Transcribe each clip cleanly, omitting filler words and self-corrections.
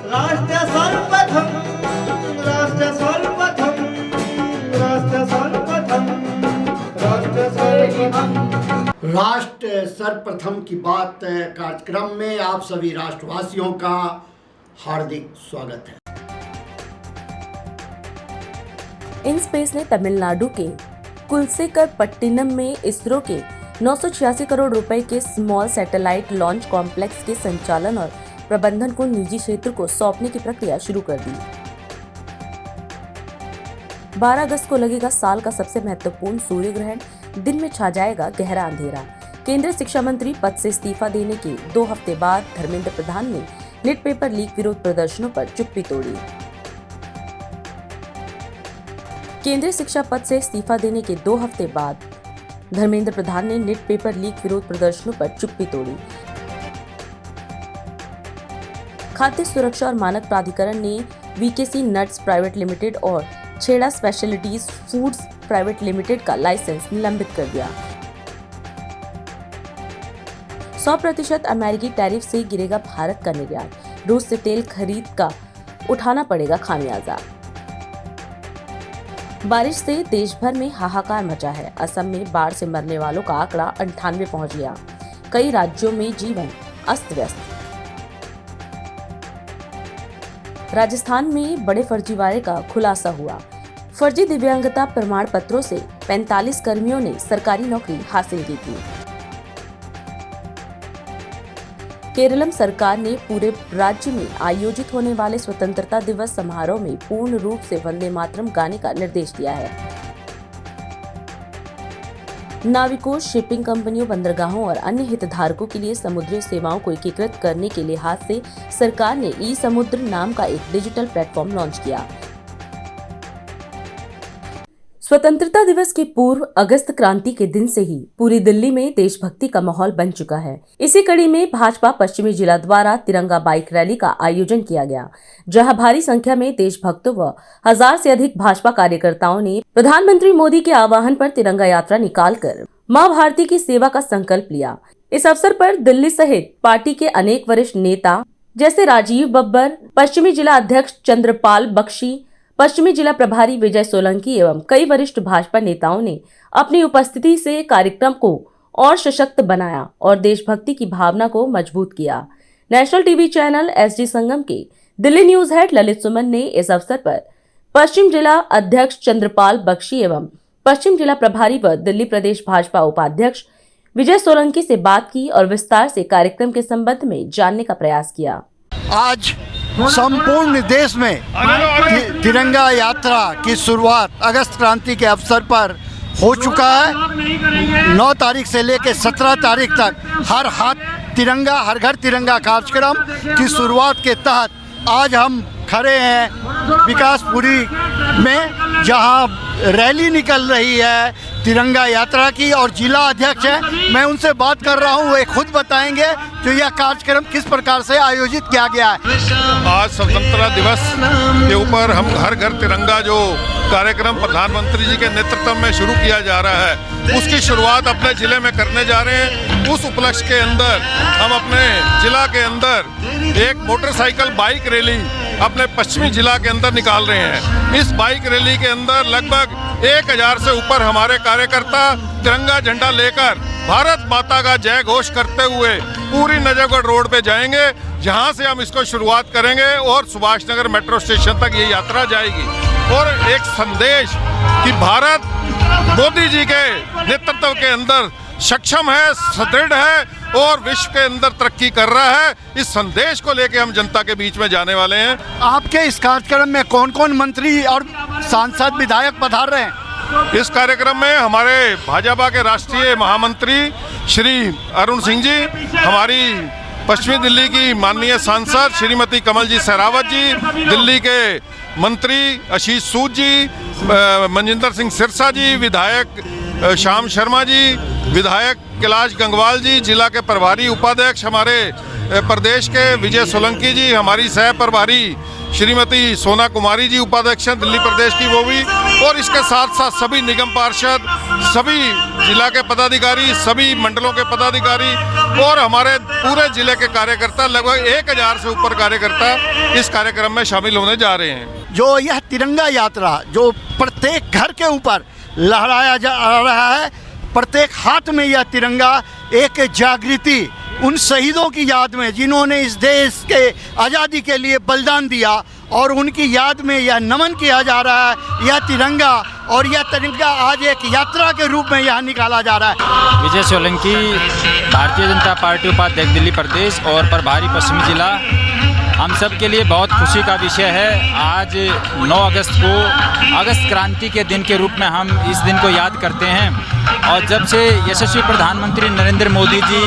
राष्ट्र सर्वप्रथम, राष्ट्र सर्वप्रथम, राष्ट्र सर्वप्रथम, राष्ट्र सर्वप्रथम। राष्ट्र सर्वप्रथम की बात कार्यक्रम में आप सभी राष्ट्रवासियों का हार्दिक स्वागत है। इनस्पेस ने तमिलनाडु के कुलसेकरपट्टिनम में इसरो के 986 करोड़ रुपए के स्मॉल सैटेलाइट लॉन्च कॉम्प्लेक्स के संचालन और प्रबंधन को निजी क्षेत्र को सौंपने की प्रक्रिया शुरू कर दी। 12 अगस्त को लगेगा साल का सबसे महत्वपूर्ण सूर्य ग्रहण। दिन में छा जाएगा गहरा अंधेरा। केंद्रीय शिक्षा मंत्री पद से इस्तीफा देने के 2 हफ्ते बाद धर्मेंद्र प्रधान ने नीट पेपर लीक विरोध प्रदर्शनों पर चुप्पी तोड़ी। केंद्रीय शिक्षा पद से इस्तीफा देने के 2 हफ्ते बाद धर्मेंद्र प्रधान ने नीट पेपर लीक विरोध प्रदर्शनों पर चुप्पी तोड़ी। खाद्य सुरक्षा और मानक प्राधिकरण ने वीकेसी नट्स प्राइवेट लिमिटेड और छेड़ा स्पेशलिटीज फूड्स प्राइवेट लिमिटेड का लाइसेंस निलंबित कर दिया। 100% अमेरिकी टैरिफ से गिरेगा भारत का निर्यात। रूस से तेल खरीद का उठाना पड़ेगा खामियाजा। बारिश से देश भर में हाहाकार मचा है। असम में बाढ़ से मरने वालों का आंकड़ा 98 पहुंच गया। कई राज्यों में जीवन अस्त व्यस्त। राजस्थान में बड़े फर्जीवाड़े का खुलासा हुआ। फर्जी दिव्यांगता प्रमाण पत्रों से 45 कर्मियों ने सरकारी नौकरी हासिल की थी। केरलम सरकार ने पूरे राज्य में आयोजित होने वाले स्वतंत्रता दिवस समारोह में पूर्ण रूप से वंदे मातरम गाने का निर्देश दिया है। नाविकों, शिपिंग कंपनियों, बंदरगाहों और अन्य हितधारकों के लिए समुद्री सेवाओं को एकीकृत करने के लिहाज से सरकार ने ई समुद्र नाम का एक डिजिटल प्लेटफॉर्म लॉन्च किया। स्वतंत्रता दिवस के पूर्व अगस्त क्रांति के दिन से ही पूरी दिल्ली में देशभक्ति का माहौल बन चुका है। इसी कड़ी में भाजपा पश्चिमी जिला द्वारा तिरंगा बाइक रैली का आयोजन किया गया, जहां भारी संख्या में देशभक्तों व 1000 से अधिक भाजपा कार्यकर्ताओं ने प्रधानमंत्री मोदी के आह्वान पर तिरंगा यात्रा निकालकर मां भारती की सेवा का संकल्प लिया। इस अवसर पर दिल्ली सहित पार्टी के अनेक वरिष्ठ नेता जैसे राजीव बब्बर, पश्चिमी जिला अध्यक्ष चंद्रपाल बख्शी, पश्चिमी जिला प्रभारी विजय सोलंकी एवं कई वरिष्ठ भाजपा नेताओं ने अपनी उपस्थिति से कार्यक्रम को और सशक्त बनाया और देशभक्ति की भावना को मजबूत किया। National TV channel SD Sangam के दिल्ली न्यूज हेड ललित सुमन ने इस अवसर पर पश्चिम जिला अध्यक्ष चंद्रपाल बख्शी एवं पश्चिम जिला प्रभारी व दिल्ली प्रदेश भाजपा उपाध्यक्ष विजय सोलंकी से बात की और विस्तार से कार्यक्रम के संबंध में जानने का प्रयास किया। आज संपूर्ण देश में तिरंगा यात्रा की शुरुआत अगस्त क्रांति के अवसर पर हो चुका है। 9 तारीख से लेकर 17 तारीख तक हर हाथ तिरंगा हर घर तिरंगा कार्यक्रम की शुरुआत के तहत आज हम खड़े हैं विकासपुरी में, जहां रैली निकल रही है तिरंगा यात्रा की और जिला अध्यक्ष है, मैं उनसे बात कर रहा हूं, वे खुद बताएंगे जो यह कार्यक्रम किस प्रकार से आयोजित किया गया है। आज स्वतंत्रता दिवस के ऊपर हम हर घर तिरंगा जो कार्यक्रम प्रधानमंत्री जी के नेतृत्व में शुरू किया जा रहा है, उसकी शुरुआत अपने जिले में करने जा रहे हैं। उस उपलक्ष्य के अंदर हम अपने जिला के अंदर एक मोटरसाइकिल बाइक रैली अपने पश्चिमी जिला के अंदर निकाल रहे हैं। इस बाइक रैली के अंदर लगभग 1000 से ऊपर हमारे कार्यकर्ता तिरंगा झंडा लेकर भारत माता का जय घोष करते हुए पूरी नजफगढ़ रोड पे जाएंगे, जहां से हम इसको शुरुआत करेंगे और सुभाष नगर मेट्रो स्टेशन तक ये यात्रा जाएगी। और एक संदेश कि भारत मोदी जी के नेतृत्व के अंदर सक्षम है, सुदृढ़ है और विश्व के अंदर तरक्की कर रहा है, इस संदेश को लेके हम जनता के बीच में जाने वाले हैं। आपके इस कार्यक्रम में कौन कौन मंत्री और सांसद विधायक पधार रहे हैं? इस कार्यक्रम में हमारे भाजपा के राष्ट्रीय महामंत्री श्री अरुण सिंह जी, हमारी पश्चिमी दिल्ली की माननीय सांसद श्रीमती कमल जी सहरावत जी, दिल्ली के मंत्री आशीष सूद जी, मनजिंदर सिंह सिरसा जी, विधायक श्याम शर्मा जी, विधायक कैलाश गंगवाल जी, जिला के प्रभारी उपाध्यक्ष हमारे प्रदेश के विजय सोलंकी जी, हमारी सह प्रभारी श्रीमती सोना कुमारी जी उपाध्यक्ष हैं दिल्ली प्रदेश की, वो भी, और इसके साथ साथ सभी निगम पार्षद, सभी जिला के पदाधिकारी, सभी मंडलों के पदाधिकारी और हमारे पूरे जिले के कार्यकर्ता, लगभग 1000 से ऊपर कार्यकर्ता इस कार्यक्रम में शामिल होने जा रहे हैं। जो यह तिरंगा यात्रा जो प्रत्येक घर के ऊपर लहराया जा रहा है, प्रत्येक हाथ में यह तिरंगा एक जागृति उन शहीदों की याद में जिन्होंने इस देश के आज़ादी के लिए बलिदान दिया, और उनकी याद में यह नमन किया जा रहा है यह तिरंगा। और यह तिरंगा आज एक यात्रा के रूप में यहाँ निकाला जा रहा है। विजय सोलंकी, भारतीय जनता पार्टी उपाध्यक्ष दिल्ली प्रदेश और प्रभारी पश्चिमी जिला, हम सब के लिए बहुत खुशी का विषय है। आज 9 अगस्त को अगस्त क्रांति के दिन के रूप में हम इस दिन को याद करते हैं। और जब से यशस्वी प्रधानमंत्री नरेंद्र मोदी जी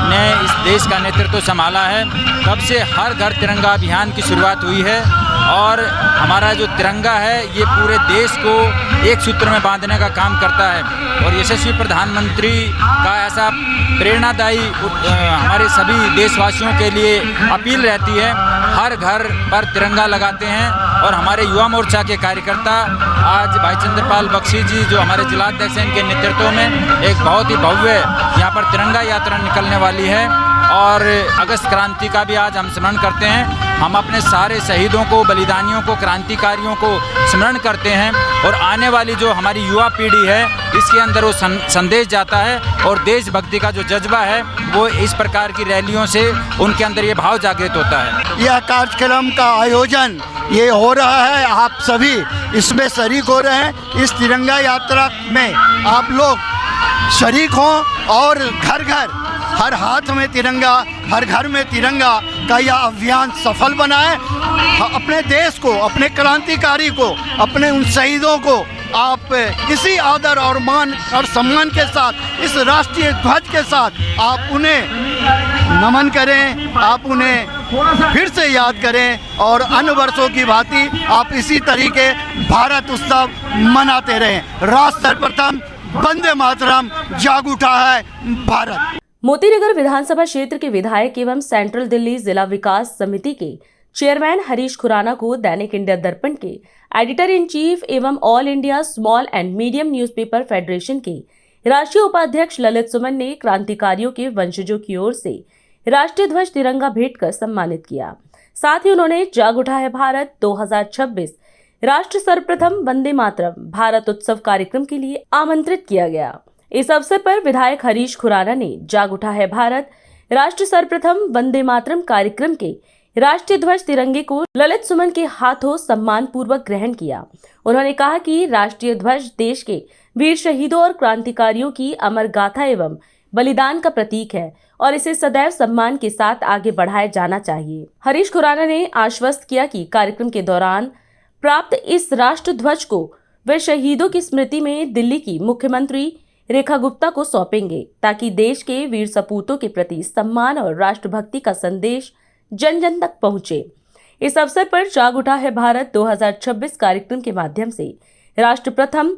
ने इस देश का नेतृत्व संभाला है, तब से हर घर तिरंगा अभियान की शुरुआत हुई है। और हमारा जो तिरंगा है ये पूरे देश को एक सूत्र में बांधने का काम करता है। और यशस्वी प्रधानमंत्री का ऐसा प्रेरणादायी हमारे सभी देशवासियों के लिए अपील रहती है, हर घर पर तिरंगा लगाते हैं। और हमारे युवा मोर्चा के कार्यकर्ता आज भाई चंद्रपाल बख्शी जी जो हमारे जिलाध्यक्ष हैं, इनके नेतृत्व में एक बहुत ही भव्य यहाँ पर तिरंगा यात्रा निकलने वाली है। और अगस्त क्रांति का भी आज हम स्मरण करते हैं। हम अपने सारे शहीदों को, बलिदानियों को, क्रांतिकारियों को स्मरण करते हैं। और आने वाली जो हमारी युवा पीढ़ी है, इसके अंदर वो संदेश जाता है। और देशभक्ति का जो जज्बा है वो इस प्रकार की रैलियों से उनके अंदर ये भाव जागृत होता है। यह कार्यक्रम का आयोजन ये हो रहा है, आप सभी इसमें शरीक हो रहे हैं। इस तिरंगा यात्रा में आप लोग शरीक हों और घर घर, हर हाथ में तिरंगा, हर घर में तिरंगा का यह अभियान सफल बनाए। अपने देश को, अपने क्रांतिकारी को, अपने उन शहीदों को आप इसी आदर और मान और सम्मान के साथ, इस राष्ट्रीय ध्वज के साथ आप उन्हें नमन करें, आप उन्हें फिर से याद करें। और अन्य वर्षों की भांति आप इसी तरीके भारत उत्सव मनाते रहें। राष्ट्र सर्वप्रथम, वंदे मातरम, जाग उठा है भारत। मोतीनगर विधानसभा क्षेत्र के विधायक एवं सेंट्रल दिल्ली जिला विकास समिति के चेयरमैन हरीश खुराना को दैनिक इंडिया दर्पण के एडिटर इन चीफ एवं all India small and medium newspaper federation के राष्ट्रीय उपाध्यक्ष ललित सुमन ने क्रांतिकारियों के वंशजों की ओर से राष्ट्रीय ध्वज तिरंगा भेंट कर सम्मानित किया। साथ ही उन्होंने जाग उठा है भारत 2026 राष्ट्र सर्वप्रथम वंदे मातरम भारत उत्सव कार्यक्रम के लिए आमंत्रित किया गया। इस अवसर पर विधायक हरीश खुराना ने जाग उठा है भारत राष्ट्र सर्वप्रथम वंदे मातरम कार्यक्रम के राष्ट्रीय ध्वज तिरंगे को ललित सुमन के हाथों सम्मान पूर्वक ग्रहण किया। उन्होंने कहा कि राष्ट्रीय ध्वज देश के वीर शहीदों और क्रांतिकारियों की अमर गाथा एवं बलिदान का प्रतीक है और इसे सदैव सम्मान के साथ आगे बढ़ाया जाना चाहिए। हरीश खुराना ने आश्वस्त किया कि कार्यक्रम के दौरान प्राप्त इस राष्ट्र ध्वज को वे शहीदों की स्मृति में दिल्ली की मुख्यमंत्री रेखा गुप्ता को सौंपेंगे ताकि देश के वीर सपूतों के प्रति सम्मान और राष्ट्रभक्ति का संदेश जन जन तक पहुंचे। इस अवसर पर जाग उठा है भारत 2026 कार्यक्रम के माध्यम से राष्ट्र प्रथम,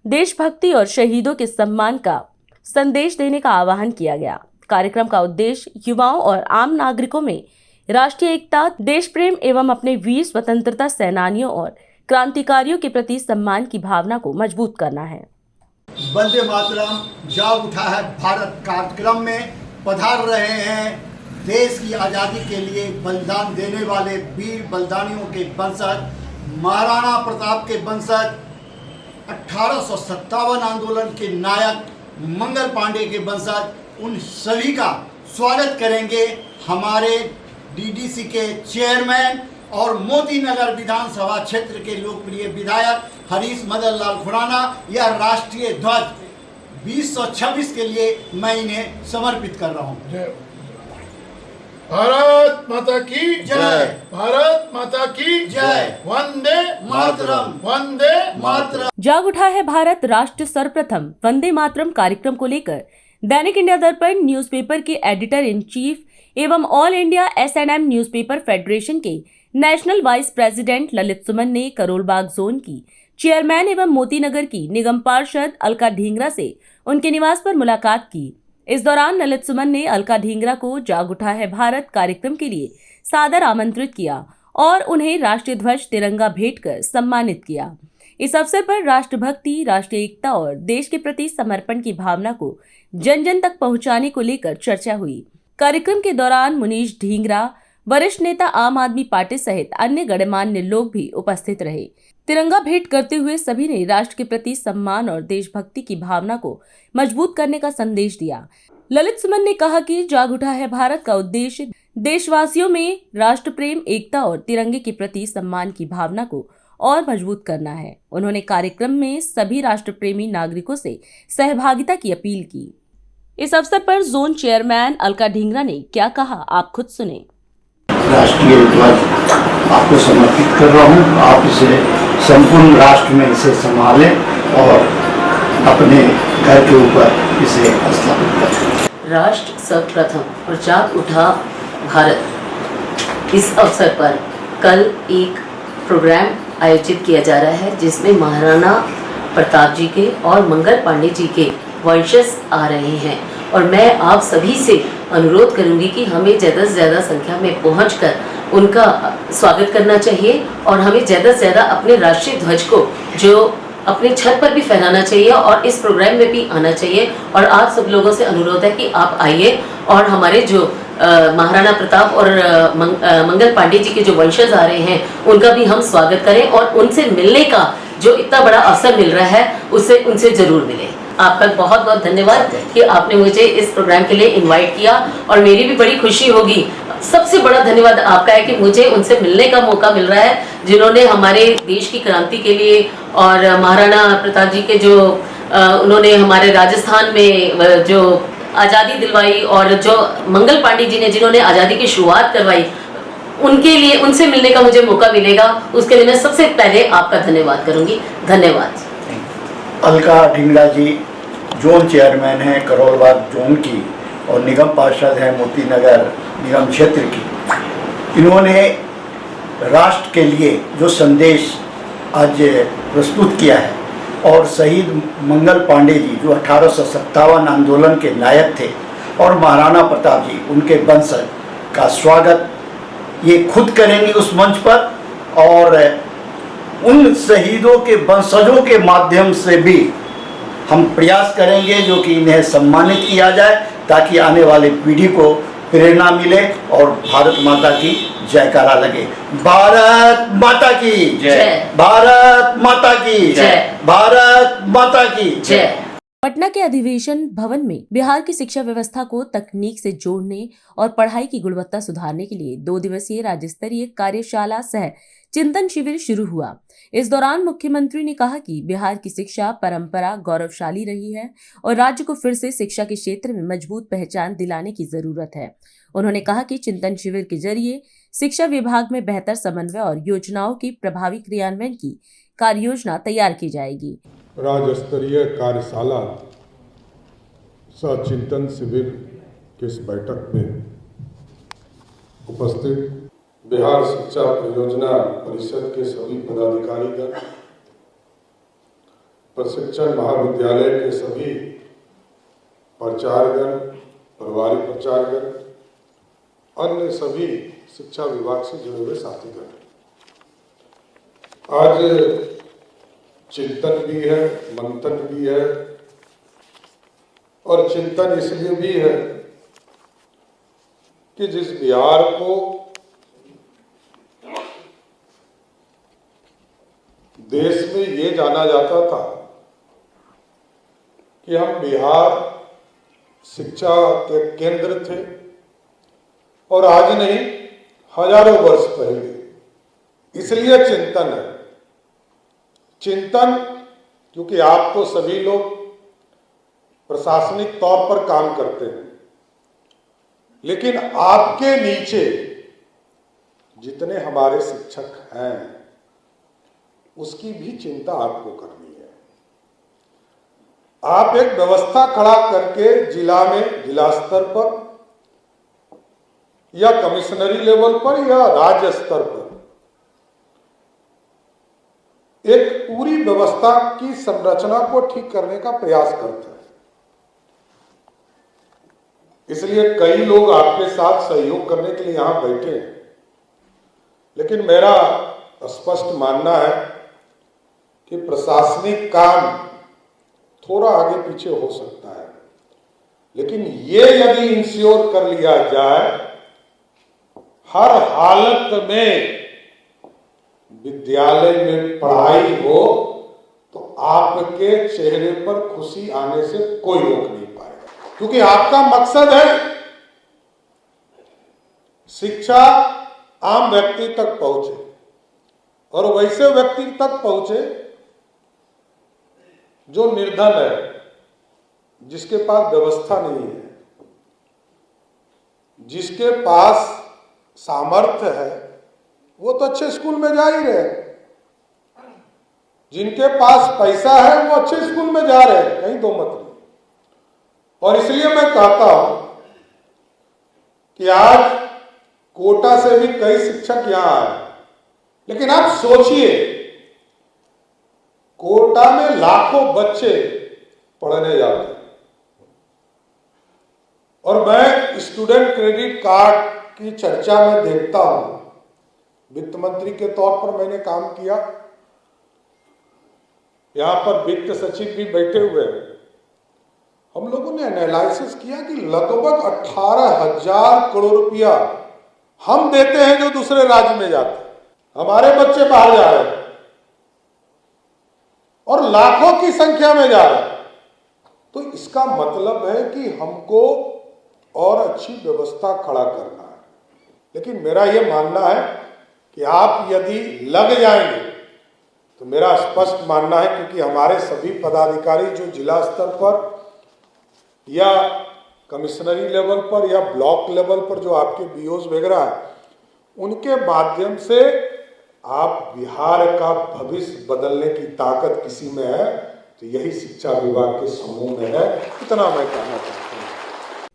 देशभक्ति और शहीदों के सम्मान का संदेश देने का आह्वान किया गया। कार्यक्रम का उद्देश्य युवाओं और आम नागरिकों में राष्ट्रीय एकता, देश प्रेम एवं अपने वीर स्वतंत्रता सेनानियों और क्रांतिकारियों के प्रति सम्मान की भावना को मजबूत करना है। वंदे मातरम, जाग उठा है भारत कार्यक्रम में पधार रहे हैं देश की आज़ादी के लिए बलिदान देने वाले वीर बलिदानियों के वंशज, महाराणा प्रताप के वंशज, 1857 आंदोलन के नायक मंगल पांडे के वंशज, उन सभी का स्वागत करेंगे हमारे डीडीसी के चेयरमैन और मोतीनगर विधानसभा क्षेत्र के लोकप्रिय विधायक हरीश मदन लाल खुराना। यह राष्ट्रीय ध्वज 2026 के लिए मैं इन्हें समर्पित कर रहा हूँ। भारत माता की जय, भारत माता की जय, वंदे मातरम, वंदे मातरम। जाग उठा है भारत राष्ट्र सर्वप्रथम वंदे मातरम कार्यक्रम को लेकर दैनिक इंडिया दर्पण न्यूज़पेपर के एडिटर इन चीफ एवं all India SNM newspaper federation के नेशनल वाइस प्रेसिडेंट ललित सुमन ने करोल बाग जोन की चेयरमैन एवं मोती नगर की निगम पार्षद अलका ढींगरा से उनके निवास पर मुलाकात की। इस दौरान ललित सुमन ने अलका ढींगरा को जाग उठा है भारत कार्यक्रम के लिए सादर आमंत्रित किया और उन्हें राष्ट्रीय ध्वज तिरंगा भेंट कर सम्मानित किया। इस अवसर पर राष्ट्रभक्ति, राष्ट्रीय एकता और देश के प्रति समर्पण की भावना को जन जन तक पहुंचाने को लेकर चर्चा हुई। कार्यक्रम के दौरान मुनीश ढींगरा, वरिष्ठ नेता आम आदमी पार्टी सहित अन्य गणमान्य लोग भी उपस्थित रहे। तिरंगा भेंट करते हुए सभी ने राष्ट्र के प्रति सम्मान और देशभक्ति की भावना को मजबूत करने का संदेश दिया। ललित सुमन ने कहा कि जाग उठा है भारत का उद्देश्य देशवासियों में राष्ट्र प्रेम, एकता और तिरंगे के प्रति सम्मान की भावना को और मजबूत करना है। उन्होंने कार्यक्रम में सभी राष्ट्र प्रेमी नागरिकों से सहभागिता की अपील की। इस अवसर पर जोन चेयरमैन अलका ढींगरा ने क्या कहा, आप खुद सुने। राष्ट्रीय ध्वज आपको समर्पित कर रहा हूँ। आप इसे संपूर्ण राष्ट्र में इसे संभालें और अपने घर के ऊपर इसे स्थापित करें। राष्ट्र सर्वप्रथम और जाग उठा भारत, इस अवसर पर कल एक प्रोग्राम आयोजित किया जा रहा है जिसमें महाराणा प्रताप जी के और मंगल पांडे जी के वंशज आ रहे हैं और मैं आप सभी से अनुरोध करूंगी कि हमें ज़्यादा से ज़्यादा संख्या में पहुंचकर उनका स्वागत करना चाहिए और हमें ज़्यादा से ज़्यादा अपने राष्ट्रीय ध्वज को जो अपने छत पर भी फहराना चाहिए और इस प्रोग्राम में भी आना चाहिए। और आप सब लोगों से अनुरोध है कि आप आइए और हमारे जो महाराणा प्रताप और मंगल पांडे जी के जो वंशज आ रहे हैं उनका भी हम स्वागत करें और उनसे मिलने का जो इतना बड़ा अवसर मिल रहा है उससे उनसे जरूर मिले। आपका बहुत बहुत धन्यवाद कि आपने मुझे इस प्रोग्राम के लिए इनवाइट किया और मेरी भी बड़ी खुशी होगी। सबसे बड़ा धन्यवाद आपका है कि मुझे उनसे मिलने का मौका मिल रहा है जिन्होंने हमारे देश की क्रांति के लिए और महाराणा प्रताप जी के जो उन्होंने हमारे राजस्थान में जो आज़ादी दिलवाई और जो मंगल पांडे जी ने जिन्होंने आज़ादी की शुरुआत करवाई, उनके लिए उनसे मिलने का मुझे मौका मिलेगा। उसके लिए मैं सबसे पहले आपका धन्यवाद करूंगी। धन्यवाद। अलका ढींगरा जी जोन चेयरमैन हैं करोलबाग जोन की और निगम पार्षद हैं मोती नगर निगम क्षेत्र की। इन्होंने राष्ट्र के लिए जो संदेश आज प्रस्तुत किया है और शहीद मंगल पांडे जी जो 1857 आंदोलन के नायक थे और महाराणा प्रताप जी उनके वंशज का स्वागत ये खुद करेंगे उस मंच पर और उन शहीदों के वंशजों के माध्यम से भी हम प्रयास करेंगे जो कि इन्हें सम्मानित किया जाए ताकि आने वाली पीढ़ी को प्रेरणा मिले और भारत माता की जयकारा लगे। भारत माता की जय, भारत माता की जय, भारत माता की जय। पटना के अधिवेशन भवन में बिहार की शिक्षा व्यवस्था को तकनीक से जोड़ने और पढ़ाई की गुणवत्ता सुधारने के लिए 2 दिवसीय राज्य स्तरीय कार्यशाला सह चिंतन शिविर शुरू हुआ। इस दौरान मुख्यमंत्री ने कहा कि बिहार की शिक्षा परंपरा गौरवशाली रही है और राज्य को फिर से शिक्षा के क्षेत्र में मजबूत पहचान दिलाने की जरूरत है। उन्होंने कहा कि चिंतन शिविर के जरिए शिक्षा विभाग में बेहतर समन्वय और योजनाओं की प्रभावी क्रियान्वयन की कार्ययोजना तैयार की जाएगी। राज्य स्तरीय कार्यशाला सह चिंतन शिविर की इस बैठक में उपस्थित बिहार शिक्षा परियोजना परिषद के सभी पदाधिकारीगण, प्रशिक्षण महाविद्यालय के सभी प्राचार्यगण, प्रभारी प्राचार्यगण, अन्य सभी शिक्षा विभाग से जुड़े हुए साथीगण, आज चिंतन भी है, मंथन भी है और चिंतन इसलिए भी है कि जिस बिहार को देश में ये जाना जाता था कि हम बिहार शिक्षा के केंद्र थे और आज नहीं हजारों वर्ष पहले, इसलिए चिंतन है। चिंतन क्योंकि आप तो सभी लोग प्रशासनिक तौर पर काम करते हैं, लेकिन आपके नीचे जितने हमारे शिक्षक हैं उसकी भी चिंता आपको करनी है। आप एक व्यवस्था खड़ा करके जिला में, जिला स्तर पर या कमिश्नरी लेवल पर या राज्य स्तर पर एक पूरी व्यवस्था की संरचना को ठीक करने का प्रयास करता है। इसलिए कई लोग आपके साथ सहयोग करने के लिए यहां बैठे हैं, लेकिन मेरा स्पष्ट मानना है कि प्रशासनिक काम थोड़ा आगे पीछे हो सकता है, लेकिन ये यदि इंश्योर कर लिया जाए हर हालत में विद्यालय में पढ़ाई हो, तो आपके चेहरे पर खुशी आने से कोई रोक नहीं पाएगा, क्योंकि आपका मकसद है शिक्षा आम व्यक्ति तक पहुंचे और वैसे व्यक्ति तक पहुंचे जो निर्धन है, जिसके पास व्यवस्था नहीं है, जिसके पास सामर्थ्य है, वो तो अच्छे स्कूल में जा ही रहे, जिनके पास पैसा है वो अच्छे स्कूल में जा रहे हैं, कहीं दो मत नहीं। और इसलिए मैं कहता हूं कि आज कोटा से भी कई शिक्षक यहां आए, लेकिन आप सोचिए कोटा में लाखों बच्चे पढ़ने जाते हैं और मैं स्टूडेंट क्रेडिट कार्ड की चर्चा में देखता हूं, वित्त मंत्री के तौर पर मैंने काम किया, यहां पर वित्त सचिव भी बैठे हुए हैं। हम लोगों ने एनालिसिस किया कि लगभग 18,000 करोड़ रुपया हम देते हैं जो दूसरे राज्य में जाते हैं, हमारे बच्चे बाहर जा रहे हैं और लाखों की संख्या में जा रहे हैं। तो इसका मतलब है कि हमको और अच्छी व्यवस्था खड़ा करना है। लेकिन मेरा यह मानना है कि आप यदि लग जाएंगे तो मेरा स्पष्ट मानना है, क्योंकि हमारे सभी पदाधिकारी जो जिला स्तर पर या कमिश्नरी लेवल पर या ब्लॉक लेवल पर जो आपके बीओज वगैरह है, उनके माध्यम से आप बिहार का भविष्य बदलने की ताकत किसी में है तो यही शिक्षा विभाग के समूह में है। इतना मैं कहना चाहता हूँ।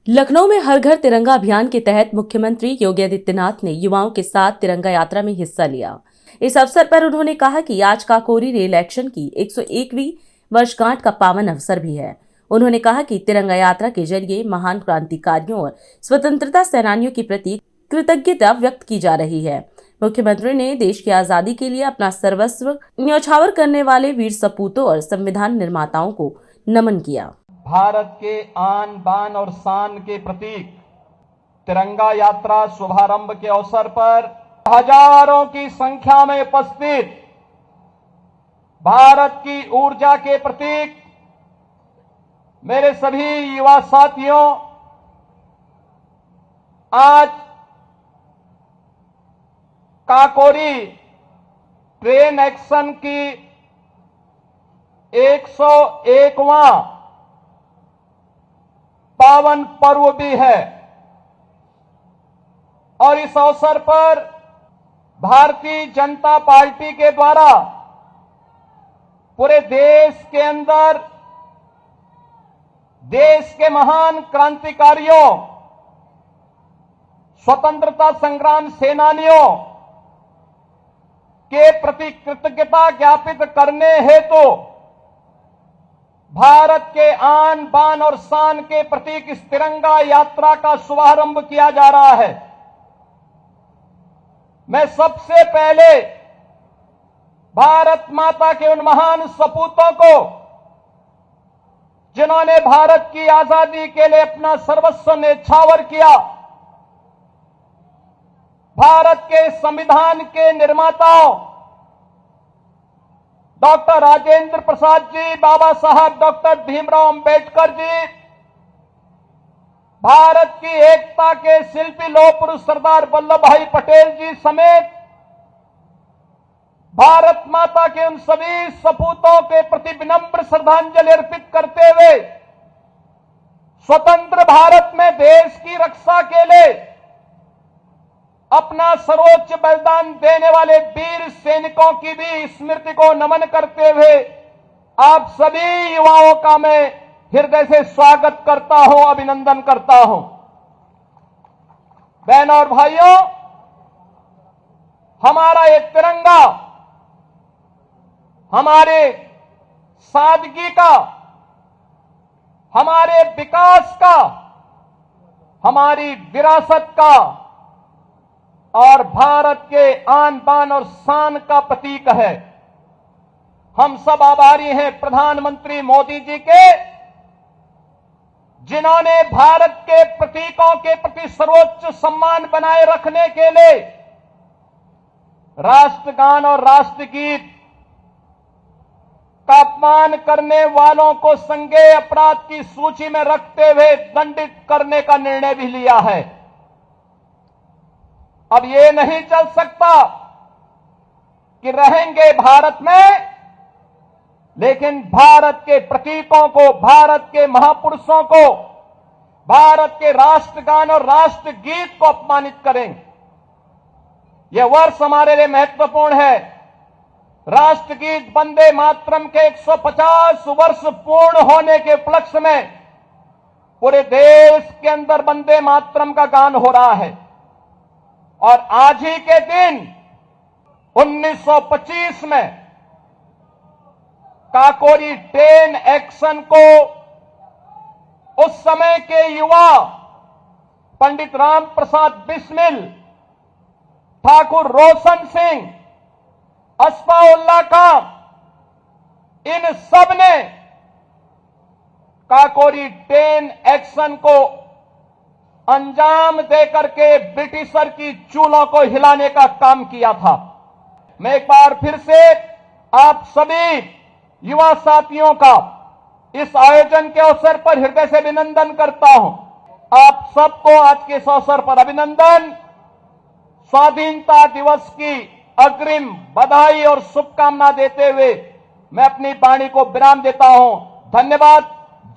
लखनऊ में हर घर तिरंगा अभियान के तहत मुख्यमंत्री योगी आदित्यनाथ ने युवाओं के साथ तिरंगा यात्रा में हिस्सा लिया। इस अवसर पर उन्होंने कहा कि आज काकोरी रेल एक्शन की 101वीं वर्षगांठ का पावन अवसर भी है। उन्होंने कहा कि तिरंगा यात्रा के जरिए महान क्रांतिकारियों और स्वतंत्रता सेनानियों के प्रति कृतज्ञता व्यक्त की जा रही है। मुख्यमंत्री ने देश की आजादी के लिए अपना सर्वस्व न्यौछावर करने वाले वीर सपूतों और संविधान निर्माताओं को नमन किया। भारत के आन बान और शान के प्रतीक तिरंगा यात्रा शुभारंभ के अवसर पर हजारों की संख्या में उपस्थित भारत की ऊर्जा के प्रतीक मेरे सभी युवा साथियों, आज काकोरी ट्रेन एक्शन की 101वां पावन पर्व भी है और इस अवसर पर भारतीय जनता पार्टी के द्वारा पूरे देश के अंदर देश के महान क्रांतिकारियों, स्वतंत्रता संग्राम सेनानियों के प्रति कृतज्ञता ज्ञापित करने हेतु भारत के आन बान और शान के प्रतीक इस तिरंगा यात्रा का शुभारंभ किया जा रहा है। मैं सबसे पहले भारत माता के उन महान सपूतों को जिन्होंने भारत की आजादी के लिए अपना सर्वस्व न्यौछावर किया, भारत के संविधान के निर्माताओं डॉक्टर राजेंद्र प्रसाद जी, बाबा साहब डॉक्टर भीमराव अंबेडकर जी, भारत की एकता के शिल्पी लौह पुरुष सरदार वल्लभ भाई पटेल जी समेत भारत माता के उन सभी सपूतों के प्रति विनम्र श्रद्धांजलि अर्पित करते हुए स्वतंत्र भारत में देश की रक्षा के लिए अपना सर्वोच्च बलिदान देने वाले वीर सैनिकों की भी स्मृति को नमन करते हुए आप सभी युवाओं का मैं हृदय से स्वागत करता हूं, अभिनंदन करता हूं। बहनों और भाइयों, हमारा ये तिरंगा हमारे सादगी का, हमारे विकास का, हमारी विरासत का और भारत के आन बान और शान का प्रतीक है। हम सब आभारी हैं प्रधानमंत्री मोदी जी के, जिन्होंने भारत के प्रतीकों के प्रति सर्वोच्च सम्मान बनाए रखने के लिए राष्ट्रगान और राष्ट्रगीत का अपमान करने वालों को संज्ञेय अपराध की सूची में रखते हुए दंडित करने का निर्णय भी लिया है। अब ये नहीं चल सकता कि रहेंगे भारत में, लेकिन भारत के प्रतीकों को, भारत के महापुरुषों को, भारत के राष्ट्रगान और राष्ट्रगीत को अपमानित करें। यह वर्ष हमारे लिए महत्वपूर्ण है। राष्ट्रगीत वंदे मातरम के 150 वर्ष पूर्ण होने के उपलक्ष्य में पूरे देश के अंदर वंदे मातरम का गान हो रहा है। और आज ही के दिन 1925 में काकोरी 10 एक्शन को उस समय के युवा पंडित राम प्रसाद बिस्मिल, ठाकुर रोशन सिंह, अस्फाउल्लाह खां, इन सब ने काकोरी 10 एक्शन को अंजाम देकर के ब्रिटिशर की चूलों को हिलाने का काम किया था। मैं एक बार फिर से आप सभी युवा साथियों का इस आयोजन के अवसर पर हृदय से अभिनंदन करता हूं। आप सबको आज के इस अवसर पर अभिनंदन। स्वाधीनता दिवस की अग्रिम बधाई और शुभकामना देते हुए मैं अपनी वाणी को विराम देता हूं। धन्यवाद।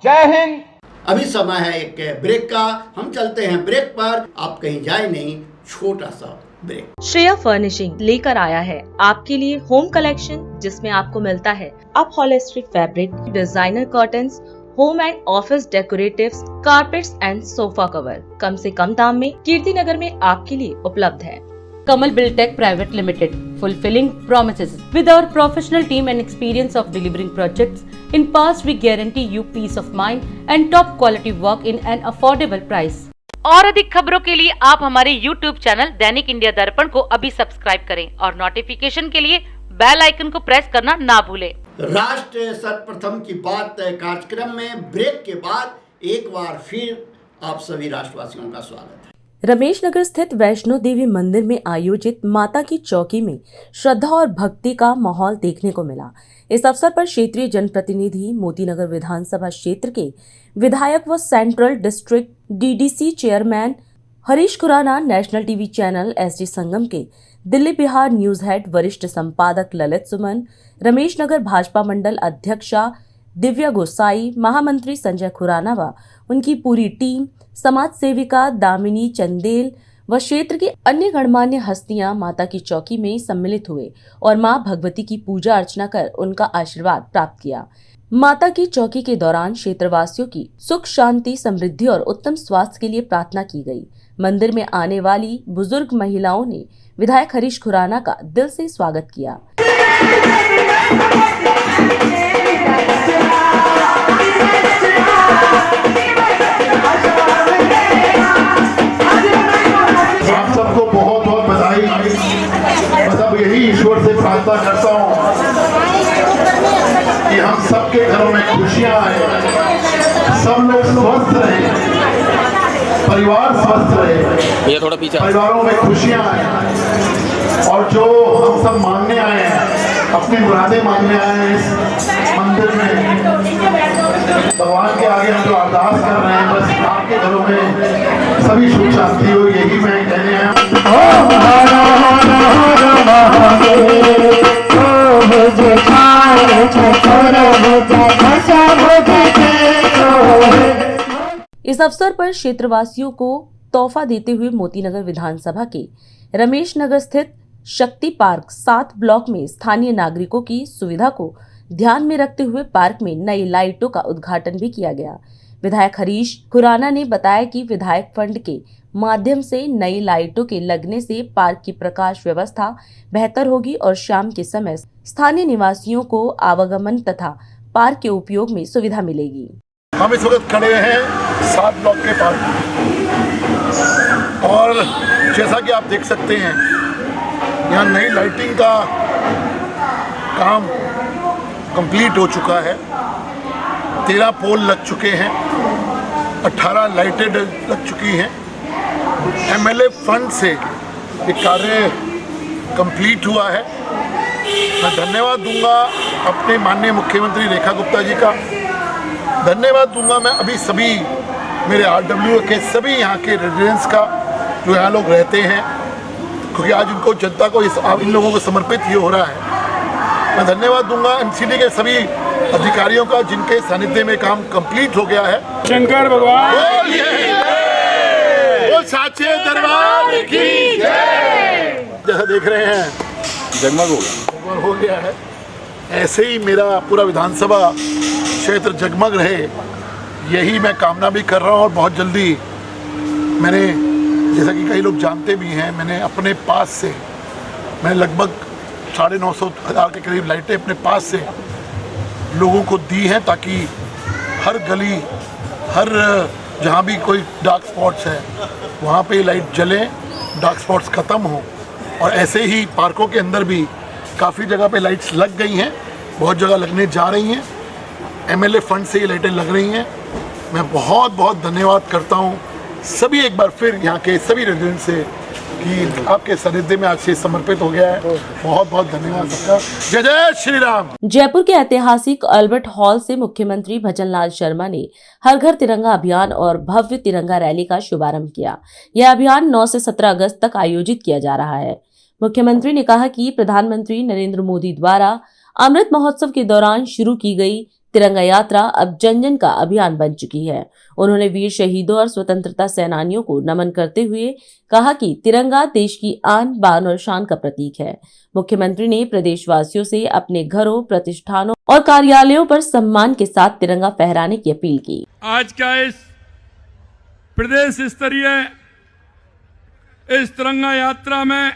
जय हिंद। अभी समय है एक ब्रेक का, हम चलते हैं ब्रेक पर। आप कहीं जाए नहीं, छोटा सा ब्रेक। श्रेया फर्निशिंग लेकर आया है आपके लिए होम कलेक्शन, जिसमें आपको मिलता है upholstery fabric, designer curtains, home and office decoratives, carpets and sofa cover कम से कम दाम में कीर्तिनगर में आपके लिए उपलब्ध है। Kamal Buildtech Private Limited, fulfilling promises. With our professional team and experience of delivering projects, in past we guarantee you peace of mind and top quality work in an affordable price. और अधिक खबरों के लिए आप हमारे YouTube channel दैनिक India दर्पण को अभी सब्सक्राइब करें और नोटिफिकेशन के लिए बेल आइकन को प्रेस करना ना भूलें। राष्ट्र सर्वप्रथम की बात कार्यक्रम में ब्रेक के बाद एक बार फिर आप सभी राष्ट्रवासियों का स्वागत है। रमेश नगर स्थित वैष्णो देवी मंदिर में आयोजित माता की चौकी में श्रद्धा और भक्ति का माहौल देखने को मिला। इस अवसर पर क्षेत्रीय जनप्रतिनिधि, मोतीनगर विधानसभा क्षेत्र के विधायक व central district DDC chairman Harish Khurana, national TV channel SD Sangam के दिल्ली बिहार न्यूज हेड वरिष्ठ संपादक ललित सुमन, रमेश नगर भाजपा मंडल अध्यक्षा दिव्या गोसाई, महामंत्री संजय खुराना व उनकी पूरी टीम, समाज सेविका दामिनी चंदेल व क्षेत्र की अन्य गणमान्य हस्तियां माता की चौकी में सम्मिलित हुए और मां भगवती की पूजा अर्चना कर उनका आशीर्वाद प्राप्त किया। माता की चौकी के दौरान क्षेत्रवासियों की सुख शांति, समृद्धि और उत्तम स्वास्थ्य के लिए प्रार्थना की गई। मंदिर में आने वाली बुजुर्ग महिलाओं ने विधायक हरीश खुराना का दिल से स्वागत किया। आप सबको बहुत बहुत बधाई। मतलब यही ईश्वर से प्रार्थना करता हूँ कि हम सबके घरों में खुशियां आए, सब लोग स्वस्थ रहे, परिवार स्वस्थ रहे, ये थोड़ा पीछे, परिवारों में खुशियां आए। और जो हम सब मांगने आए हैं, अपनी मुरादें मांगने आए हैं इस मंदिर में, भगवान के आगे हम जो अरदास कर रहे हैं, बस आपके घरों में सभी सुख शांति हो, यही मैं कहने आया हूँ। इस अवसर पर क्षेत्रवासियों को तोहफा देते हुए मोतीनगर विधानसभा के रमेश नगर स्थित शक्ति पार्क 7 ब्लॉक में स्थानीय नागरिकों की सुविधा को ध्यान में रखते हुए पार्क में नई लाइटों का उद्घाटन भी किया गया। विधायक हरीश खुराना ने बताया कि विधायक फंड के माध्यम से नई लाइटों के लगने से पार्क की प्रकाश व्यवस्था बेहतर होगी और शाम के समय स्थानीय निवासियों को आवागमन तथा पार्क के उपयोग में सुविधा मिलेगी। हम इस वक्त खड़े हैं 7 ब्लॉक के पार्क और जैसा कि आप देख सकते हैं यहाँ नई लाइटिंग का काम कंप्लीट हो चुका है। 13 पोल लग चुके हैं, 18 लाइटें लग चुकी हैं। एमएलए फंड से ये कार्य कंप्लीट हुआ है। मैं धन्यवाद दूंगा अपने माननीय मुख्यमंत्री रेखा गुप्ता जी का, धन्यवाद दूंगा मैं अभी सभी मेरे आरडब्ल्यू के सभी यहाँ के रेजिडेंट्स का जो यहाँ लोग रहते हैं, क्योंकि आज इनको जनता को इन लोगों को समर्पित ये हो रहा है। मैं धन्यवाद दूंगा एमसीडी के सभी अधिकारियों का जिनके सानिध्य में काम कंप्लीट हो गया है। शंकर भगवान साचे दरबार की जय। जैसा देख रहे हैं जगमग हो गया है, ऐसे ही मेरा पूरा विधानसभा क्षेत्र जगमग रहे, यही मैं कामना भी कर रहा हूँ। और बहुत जल्दी मैंने, जैसा कि कई लोग जानते भी हैं, मैंने अपने पास से मैंने लगभग 950,000 के करीब लाइटें अपने पास से लोगों को दी हैं, ताकि हर गली, हर जहाँ भी कोई डार्क स्पॉट्स है वहाँ पे लाइट जलें, डार्क स्पॉट्स ख़त्म हों। और ऐसे ही पार्कों के अंदर भी काफ़ी जगह पे लाइट्स लग गई हैं, बहुत जगह लगने जा रही हैं। एमएलए फंड से ये लाइटें लग रही हैं। मैं बहुत बहुत धन्यवाद करता हूँ सभी, एक बार फिर यहाँ के सभी रेजिडेंट से कि आपके सानिध्य में आज से समर्पित हो गया है। बहुत बहुत धन्यवाद सबका। जय जय श्री राम। जयपुर के ऐतिहासिक अल्बर्ट हॉल से मुख्यमंत्री भजनलाल शर्मा ने हर घर तिरंगा अभियान और भव्य तिरंगा रैली का शुभारंभ किया। यह अभियान 9 से 17 अगस्त तक आयोजित किया जा रहा है। मुख्यमंत्री ने कहा कि प्रधानमंत्री नरेंद्र मोदी द्वारा अमृत महोत्सव के दौरान शुरू की गई तिरंगा यात्रा अब जन जन का अभियान बन चुकी है। उन्होंने वीर शहीदों और स्वतंत्रता सेनानियों को नमन करते हुए कहा कि तिरंगा देश की आन बान और शान का प्रतीक है। मुख्यमंत्री ने प्रदेशवासियों से अपने घरों, प्रतिष्ठानों और कार्यालयों पर सम्मान के साथ तिरंगा फहराने की अपील की। आज का इस प्रदेश स्तरीय इस तिरंगा यात्रा में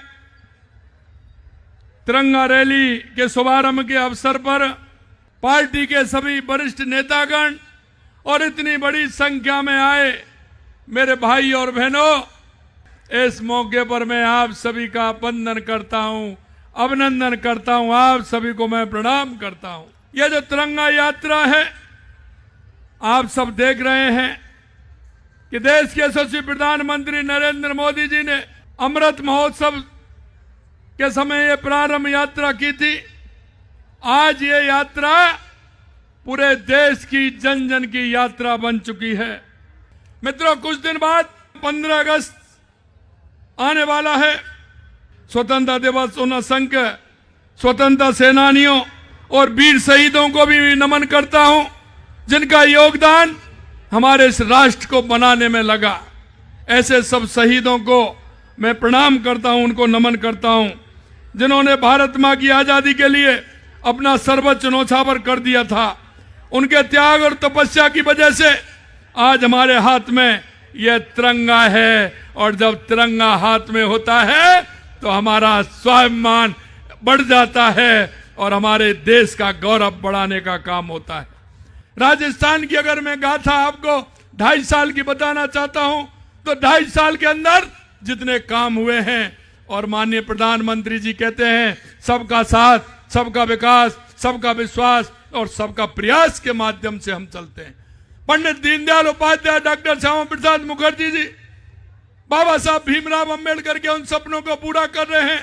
तिरंगा रैली के शुभारंभ के अवसर पर पार्टी के सभी वरिष्ठ नेतागण और इतनी बड़ी संख्या में आए मेरे भाई और बहनों, इस मौके पर मैं आप सभी का वंदन करता हूं, अभिनंदन करता हूं। आप सभी को मैं प्रणाम करता हूं। यह जो तिरंगा यात्रा है, आप सब देख रहे हैं कि देश के यशस्वी प्रधानमंत्री नरेंद्र मोदी जी ने अमृत महोत्सव के समय ये प्रारंभ यात्रा की थी। आज ये यात्रा पूरे देश की जन जन की यात्रा बन चुकी है। मित्रों, कुछ दिन बाद 15 अगस्त आने वाला है। स्वतंत्रता दिवस उन असंख्य स्वतंत्रता सेनानियों और वीर शहीदों को भी नमन करता हूं, जिनका योगदान हमारे इस राष्ट्र को बनाने में लगा। ऐसे सब शहीदों को मैं प्रणाम करता हूं, उनको नमन करता हूं, जिन्होंने भारत मां की आजादी के लिए अपना सर्वोच्च न्योछावर कर दिया था। उनके त्याग और तपस्या की वजह से आज हमारे हाथ में यह तिरंगा है, और जब तिरंगा हाथ में होता है तो हमारा स्वाभिमान बढ़ जाता है और हमारे देश का गौरव बढ़ाने का काम होता है। राजस्थान की अगर मैं गाथा आपको 2.5 साल की बताना चाहता हूं, तो 2.5 साल के अंदर जितने काम हुए हैं, और माननीय प्रधानमंत्री जी कहते हैं सबका साथ, सबका विकास, सबका विश्वास और सबका प्रयास के माध्यम से हम चलते हैं। पंडित दीनदयाल उपाध्याय, डॉक्टर श्यामा प्रसाद मुखर्जी जी बाबा साहब भीमराव अंबेडकर के उन सपनों को पूरा कर रहे हैं।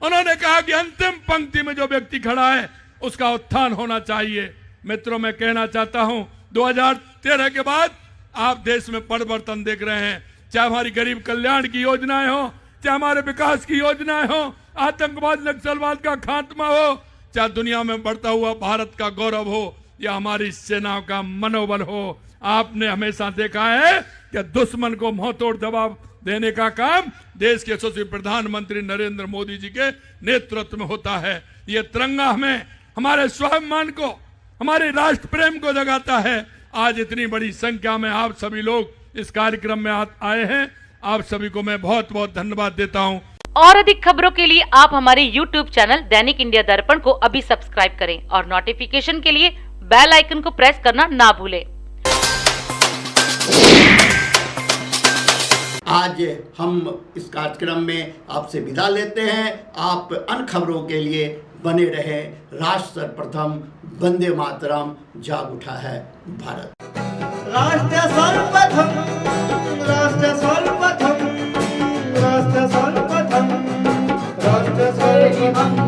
उन्होंने कहा कि अंतिम पंक्ति में जो व्यक्ति खड़ा है उसका उत्थान होना चाहिए। मित्रों, मैं कहना चाहता हूं 2013 के बाद आप देश में परिवर्तन देख रहे हैं। चाहे हमारी गरीब कल्याण की योजनाएं हो, चाहे हमारे विकास की योजनाएं हो, आतंकवाद नक्सलवाद का खात्मा हो, चाहे दुनिया में बढ़ता हुआ भारत का गौरव हो या हमारी सेनाओं का मनोबल हो। आपने हमेशा देखा है कि दुश्मन को मुंहतोड़ जवाब देने का काम देश के यशस्वी प्रधानमंत्री नरेंद्र मोदी जी के नेतृत्व में होता है। ये तिरंगा हमें हमारे स्वाभिमान को, हमारे राष्ट्र प्रेम को जगाता है। आज इतनी बड़ी संख्या में आप सभी लोग इस कार्यक्रम में आए हैं। आप सभी को मैं बहुत बहुत धन्यवाद देता हूं। और अधिक खबरों के लिए आप हमारे YouTube चैनल दैनिक इंडिया दर्पण को अभी सब्सक्राइब करें और नोटिफिकेशन के लिए बेल आइकन को प्रेस करना ना भूलें। आज हम इस कार्यक्रम में आपसे विदा लेते हैं। आप अन्य खबरों के लिए बने रहे। राष्ट्र सर्वप्रथम, वंदे मातरम, जाग उठा है भारत। राष्ट्र सर्वप्रथम, राष्ट्र सर्वप्रथम, राष्ट्र सर्वप्रथम, राष्ट्र सर्वप्रथम।